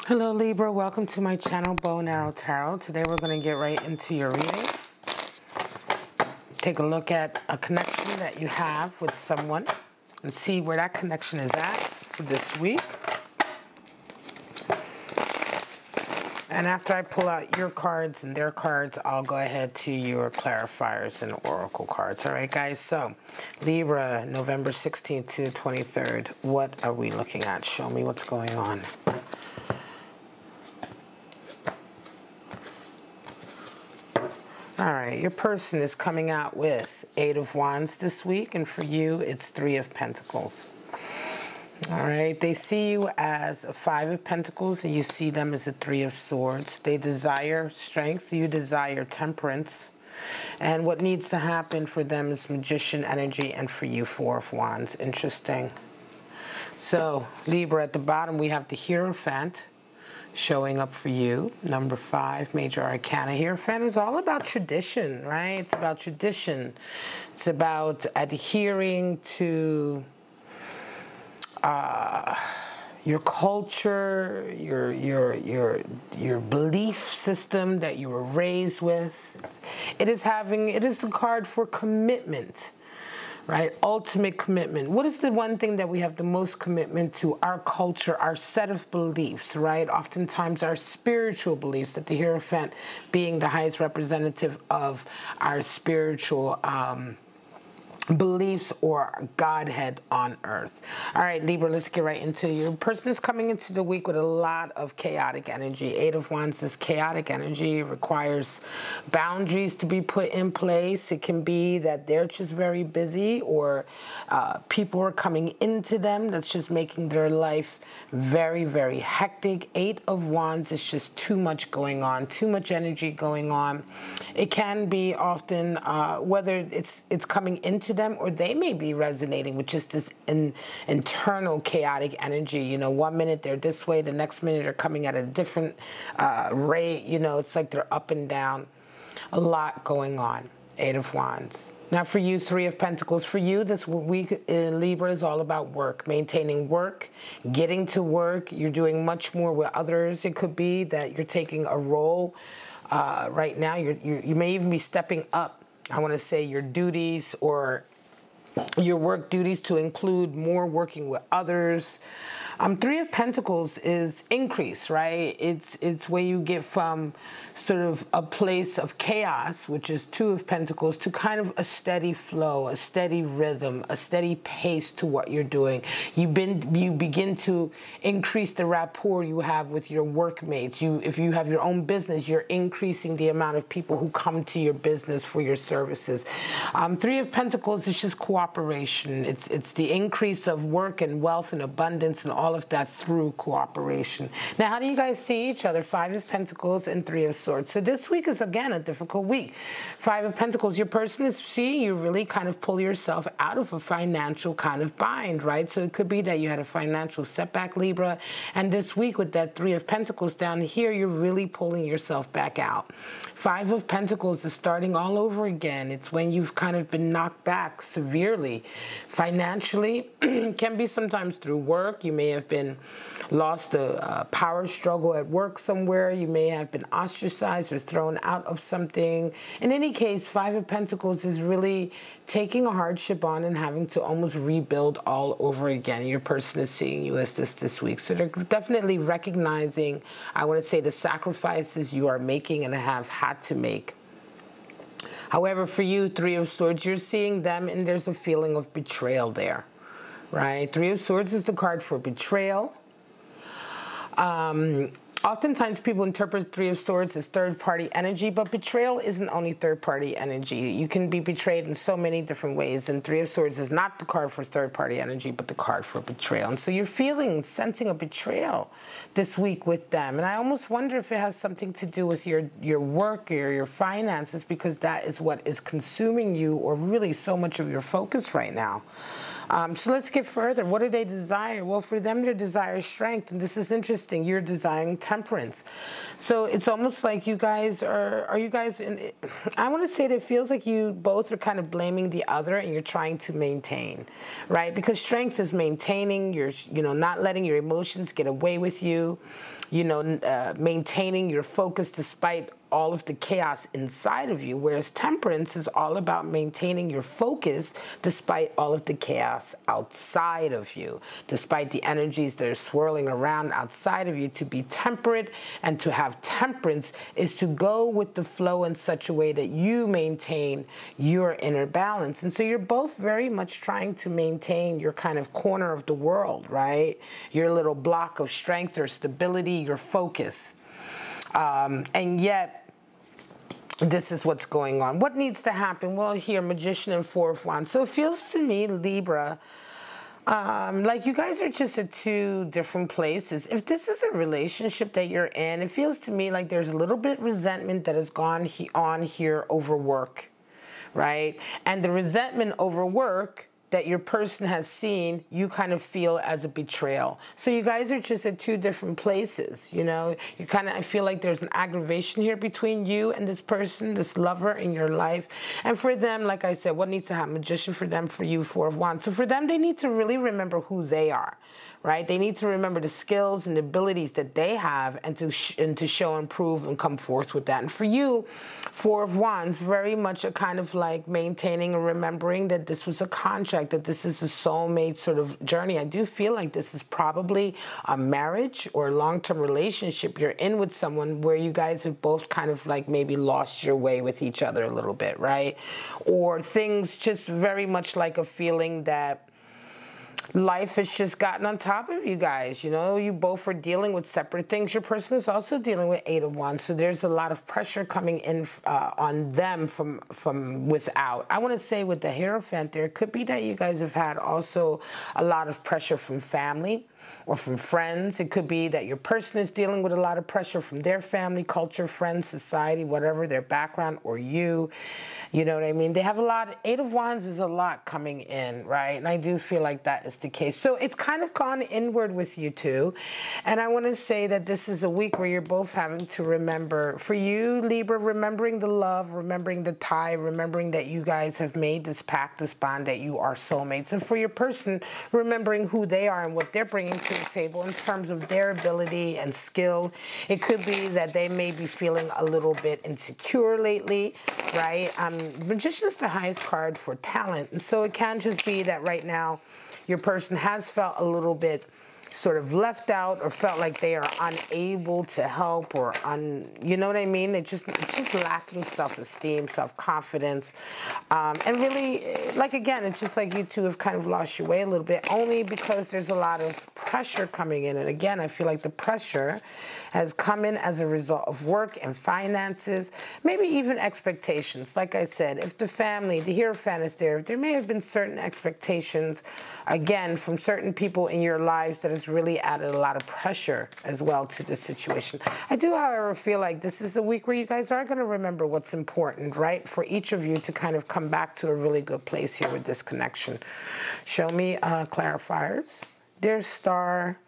Hello Libra, welcome to my channel Bow and Arrow Tarot. Today we're going to get right into your reading. Take a look at a connection that you have with someone and see where that connection is at for this week. And after I pull out your cards and their cards, I'll go ahead to your clarifiers and oracle cards. All right, guys, so Libra, November 16th to 23rd. What are we looking at? Show me what's going on. All right, your person is coming out with 8 of Wands this week, and for you, it's 3 of Pentacles. All right, they see you as a 5 of Pentacles, and you see them as a 3 of Swords. They desire strength, you desire temperance. And what needs to happen for them is Magician energy, and for you, 4 of Wands. Interesting. So, Libra, at the bottom, we have the Hierophant showing up for you. Number 5, Major Arcana. Hierophant is all about tradition, right? It's about tradition. It's about adhering to your culture, your belief system that you were raised with. It is the card for commitment. Right? Ultimate commitment. What is the one thing that we have the most commitment to? Our culture, our set of beliefs, right? Oftentimes our spiritual beliefs, that the Hierophant being the highest representative of our spiritual beliefs or Godhead on earth. All right, Libra, let's get right into your person is coming into the week with a lot of chaotic energy. 8 of Wands is chaotic energy. It requires boundaries to be put in place. It can be that they're just very busy, or people are coming into them that's just making their life very, very hectic. 8 of Wands is just too much going on, too much energy going on. It can be often whether it's coming into them, or they may be resonating with just this internal chaotic energy. You know, one minute they're this way, the next minute they're coming at a different rate. You know, it's like they're up and down. A lot going on. 8 of Wands. Now for you, 3 of Pentacles. For you, this week in Libra is all about work, maintaining work, getting to work. You're doing much more with others. It could be that you're taking a role right now. You may even be stepping up, I want to say, your duties or your work duties to include more working with others. 3 of Pentacles is increase, right? It's where you get from sort of a place of chaos, which is 2 of Pentacles, to kind of a steady flow, a steady rhythm, a steady pace to what you're doing. You begin to increase the rapport you have with your workmates. If you have your own business, you're increasing the amount of people who come to your business for your services. 3 of Pentacles is just cooperation. It's the increase of work and wealth and abundance and all of that through cooperation. Now, how do you guys see each other? 5 of Pentacles and 3 of Swords. So this week is, again, a difficult week. 5 of Pentacles, your person is seeing you really kind of pull yourself out of a financial kind of bind, right? So it could be that you had a financial setback, Libra, and this week with that 3 of Pentacles down here, you're really pulling yourself back out. 5 of Pentacles is starting all over again. It's when you've kind of been knocked back severely. Financially, can be sometimes through work. You may have been lost a power struggle at work somewhere. You may have been ostracized or thrown out of something. In any case, 5 of Pentacles is really taking a hardship on and having to almost rebuild all over again. Your person is seeing you as this week. So they're definitely recognizing, I want to say, the sacrifices you are making and have had to make. However, for you, 3 of Swords, you're seeing them and there's a feeling of betrayal there. Right? 3 of Swords is the card for betrayal. Oftentimes people interpret 3 of Swords as third-party energy, but betrayal isn't only third-party energy. You can be betrayed in so many different ways, and 3 of Swords is not the card for third-party energy, but the card for betrayal. And so you're sensing a betrayal this week with them. And I almost wonder if it has something to do with your work or your finances, because that is what is consuming you, or really so much of your focus right now. So let's get further. What do they desire? Well, for them, they desire strength. And this is interesting. You're desiring temperance. So it's almost like you guys are you guys in, I want to say that it feels like you both are kind of blaming the other and you're trying to maintain, right? Because strength is maintaining, you're, not letting your emotions get away with you. you know, maintaining your focus despite all of the chaos inside of you, whereas temperance is all about maintaining your focus despite all of the chaos outside of you, despite the energies that are swirling around outside of you. To be temperate and to have temperance is to go with the flow in such a way that you maintain your inner balance. And so you're both very much trying to maintain your kind of corner of the world, right? Your little block of strength or stability, your focus. And yet, this is what's going on. What needs to happen? Well, here, Magician and Four of Wands. So it feels to me, Libra, like you guys are just at two different places. If this is a relationship that you're in, it feels to me like there's a little bit resentment that has gone on here over work, right? And the resentment over work that your person has seen, you kind of feel as a betrayal. So you guys are just at two different places, you know? You kind of, I feel like there's an aggravation here between you and this person, this lover in your life. And for them, like I said, what needs to happen? Magician for them, for you, Four of Wands. So for them, they need to really remember who they are, right? They need to remember the skills and the abilities that they have and to show and prove and come forth with that. And for you, Four of Wands, very much a kind of like maintaining and remembering that this was a contract, that this is a soulmate sort of journey. I do feel like this is probably a marriage or a long-term relationship you're in with someone where you guys have both kind of like maybe lost your way with each other a little bit, right? Or things just very much like a feeling that life has just gotten on top of you guys. You know, you both are dealing with separate things. Your person is also dealing with Eight of Wands. So there's a lot of pressure coming in on them from without. I want to say with the Hierophant there, it could be that you guys have had also a lot of pressure from family or from friends. It could be that your person is dealing with a lot of pressure from their family, culture, friends, society, whatever, their background, or you. You know what I mean? They have a lot. Eight of Wands is a lot coming in, right? And I do feel like that is the case. So it's kind of gone inward with you two. And I want to say that this is a week where you're both having to remember, for you, Libra, remembering the love, remembering the tie, remembering that you guys have made this pact, this bond, that you are soulmates. And for your person, remembering who they are and what they're bringing to the table in terms of their ability and skill. It could be that they may be feeling a little bit insecure lately, right? Magician is the highest card for talent, and so it can just be that right now your person has felt a little bit sort of left out or felt like they are unable to help or you know what I mean? It's just lacking self-esteem, self-confidence. And really, like again, it's just like you two have kind of lost your way a little bit only because there's a lot of pressure coming in. And again, I feel like the pressure has come in as a result of work and finances, maybe even expectations. Like I said, if the family, the Hierophant is there may have been certain expectations, again, from certain people in your lives that has really added a lot of pressure as well to this situation. I do, however, feel like this is a week where you guys are going to remember what's important, right? For each of you to kind of come back to a really good place here with this connection. Show me clarifiers. There's Star,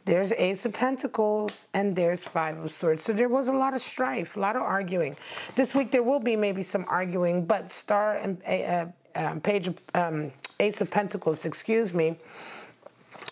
there's Ace of Pentacles, and there's Five of Swords. So there was a lot of strife, a lot of arguing. This week there will be maybe some arguing, but Star and Ace of Pentacles, excuse me,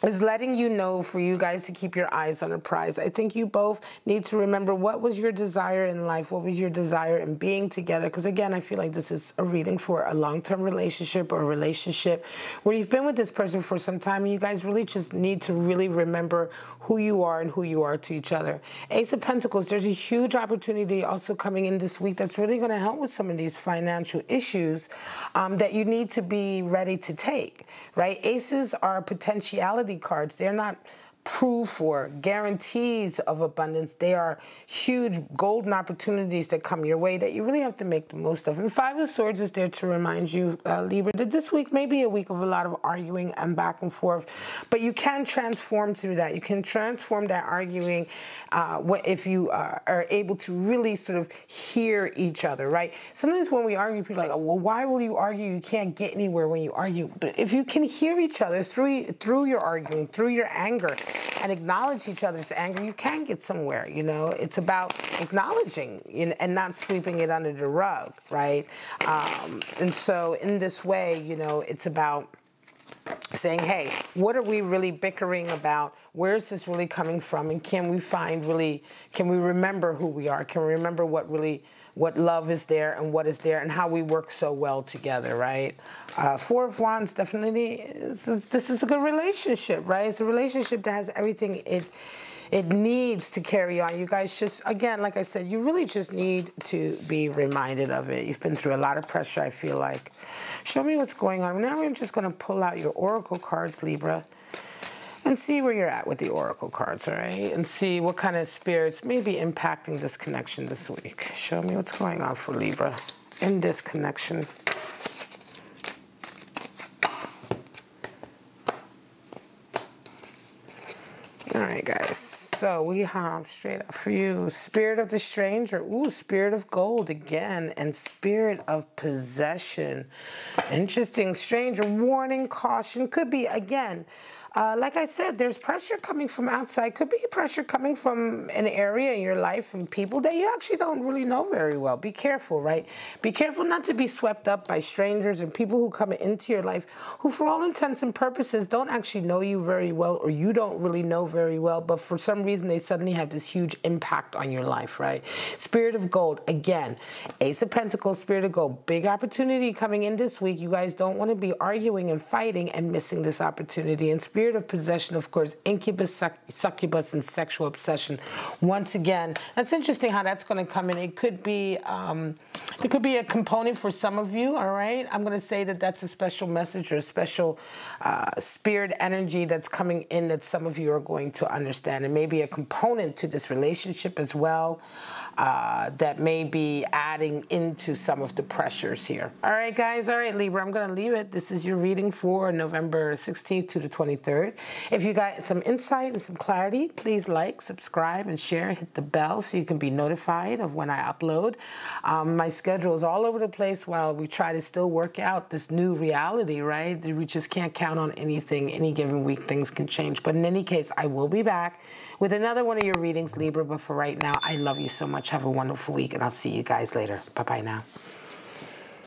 is letting you know for you guys to keep your eyes on a prize. I think you both need to remember what was your desire in life, what was your desire in being together. Because again, I feel like this is a reading for a long-term relationship or a relationship where you've been with this person for some time and you guys really just need to really remember who you are and who you are to each other. Ace of Pentacles, there's a huge opportunity also coming in this week that's really going to help with some of these financial issues that you need to be ready to take, right? Aces are potentiality cards. They're not proof or guarantees of abundance. They are huge golden opportunities that come your way that you really have to make the most of. And Five of Swords is there to remind you, Libra, that this week may be a week of a lot of arguing and back and forth, but you can transform through that. You can transform that arguing if you are able to really sort of hear each other, right? Sometimes when we argue, people are like, oh, well, why will you argue? You can't get anywhere when you argue. But if you can hear each other through your arguing, through your anger, and acknowledge each other's anger, you can get somewhere, you know? It's about acknowledging and not sweeping it under the rug, right? And so in this way, you know, it's about saying, hey, what are we really bickering about? Where is this really coming from? And can we remember who we are? Can we remember what love is there and what is there and how we work so well together, right? Four of Wands definitely, this is a good relationship, right? It's a relationship that has everything it needs to carry on. You guys just, again, like I said, you really just need to be reminded of it. You've been through a lot of pressure, I feel like. Show me what's going on. Now we're just going to pull out your Oracle cards, Libra, and see where you're at with the Oracle cards, all right? And see what kind of spirits may be impacting this connection this week. Show me what's going on for Libra in this connection. All right, guys, so we have straight up for you, Spirit of the Stranger, ooh, Spirit of Gold again, and Spirit of Possession. Interesting, Stranger, warning, caution, could be, again, like I said, there's pressure coming from outside. Could be pressure coming from an area in your life and people that you actually don't really know very well. Be careful, right? Be careful not to be swept up by strangers and people who come into your life who, for all intents and purposes, don't actually know you very well or you don't really know very well, but for some reason they suddenly have this huge impact on your life, right? Spirit of Gold, again, Ace of Pentacles, Spirit of Gold, big opportunity coming in this week. You guys don't want to be arguing and fighting and missing this opportunity. And Spirit of Possession, of course, incubus, succubus, and sexual obsession. Once again, that's interesting how that's going to come in. It could be a component for some of you, all right? I'm going to say that that's a special message or a special spirit energy that's coming in that some of you are going to understand. And maybe a component to this relationship as well that may be adding into some of the pressures here. All right, guys. All right, Libra, I'm going to leave it. This is your reading for November 16th to the 23rd. If you got some insight and some clarity, please like, subscribe, and share. Hit the bell so you can be notified of when I upload. My schedule is all over the place while we try to still work out this new reality, right? We just can't count on anything. Any given week, things can change. But in any case, I will be back with another one of your readings, Libra. But for right now, I love you so much. Have a wonderful week, and I'll see you guys later. Bye-bye now.